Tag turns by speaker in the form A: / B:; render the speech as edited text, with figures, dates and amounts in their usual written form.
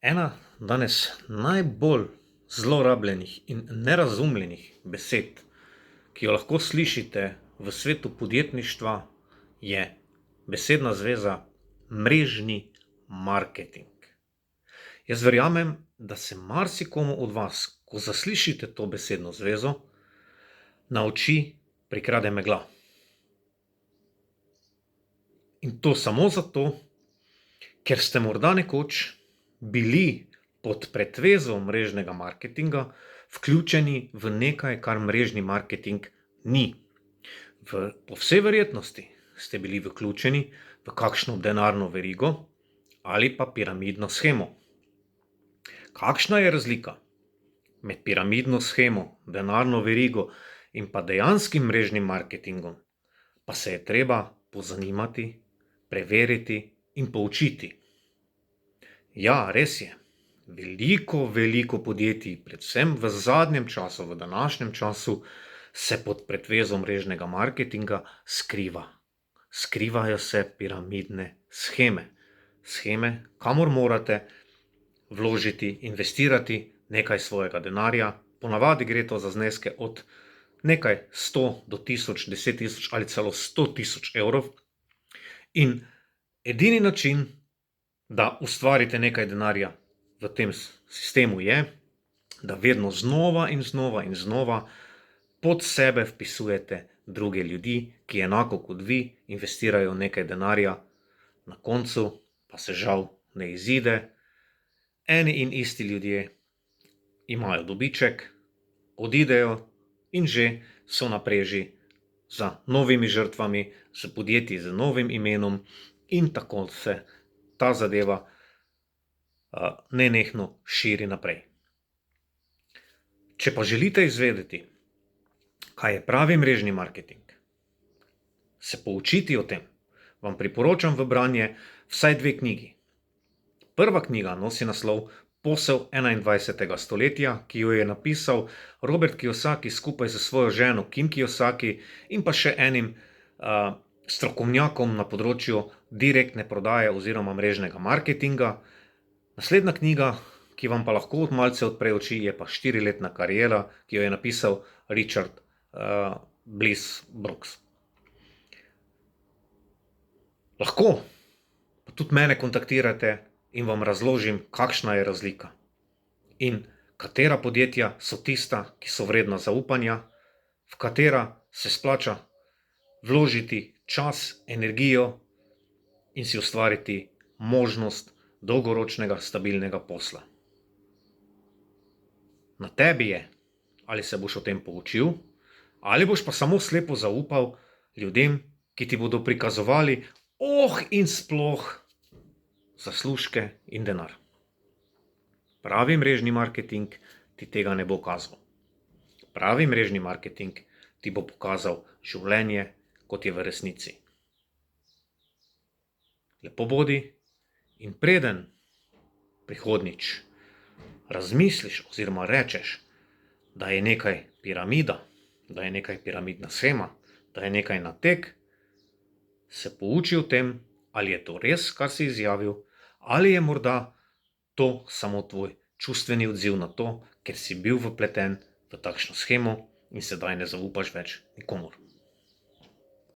A: Ena danes najbolj zlorabljenih in nerazumljenih besed, ki jo lahko slišite v svetu podjetništva, je besedna zveza mrežni marketing. Jaz verjamem, da se marsikomu od vas, ko zaslišite to besedno zvezo, na oči prikrade megla. In to samo zato, ker ste morda nekoč bili pod pretvezo mrežnega marketinga vključeni v nekaj, kar mrežni marketing ni. Po vsej verjetnosti ste bili vključeni v kakšno denarno verigo ali pa piramidno shemo. Kakšna je razlika med piramidno shemo, denarno verigo in pa dejanskim mrežnim marketingom, pa se je treba pozanimati, preveriti in poučiti. Ja, res je, veliko podjetij, predvsem v zadnjem času, v današnjem času, se pod pretvezo mrežnega marketinga skriva. Skrivajo se piramidne sheme. Sheme, kamor morate vložiti, investirati nekaj svojega denarja. Ponavadi gre to za zneske od nekaj 100 do 1000, 10 000 ali celo 100 000 evrov. In edini način, da ustvarite nekaj denarja v tem sistemu je, da vedno znova in znova pod sebe vpisujete druge ljudi, ki enako kot vi investirajo nekaj denarja, na koncu pa se žal ne izide. Eni in isti ljudje imajo dobiček, odidejo in že so na preži za novimi žrtvami, z podjetji z novim imenom in tako se ta zadeva nenehno širi naprej. Če pa želite izvedeti, kaj je pravi mrežni marketing, se poučiti o tem, vam priporočam v branje vsaj 2 knjigi. Prva knjiga nosi naslov Posel 21. stoletja, ki jo je napisal Robert Kiyosaki skupaj s svojo ženo Kim Kiyosaki in pa še enim strokovnjakom na področju direktne prodaje oziroma mrežnega marketinga. Naslednja knjiga, ki vam pa lahko malce odpre oči, je pa 4-letna kariera, ki jo je napisal Richard Bliss Brooks. Lahko pa tudi mene kontaktirate in vam razložim, kakšna je razlika in katera podjetja so tista, ki so vredna zaupanja, v katera se splača vložiti čas, energijo in si ustvariti možnost dolgoročnega, stabilnega posla. Na tebi je, ali se boš o tem poučil, ali boš pa samo slepo zaupal ljudem, ki ti bodo prikazovali in sploh zaslužke in denar. Pravi mrežni marketing ti tega ne bo kazal. Pravi mrežni marketing ti bo pokazal življenje, kot je v resnici. Lepo bodi in preden prihodnjič razmisliš oziroma rečeš, da je nekaj piramida, da je nekaj piramidna shema, da je nekaj nateg, se pouči o tem, ali je to res, kar si izjavil, ali je morda to samo tvoj čustveni odziv na to, ker si bil vpleten v takšno shemo in sedaj ne zaupaš več nikomur.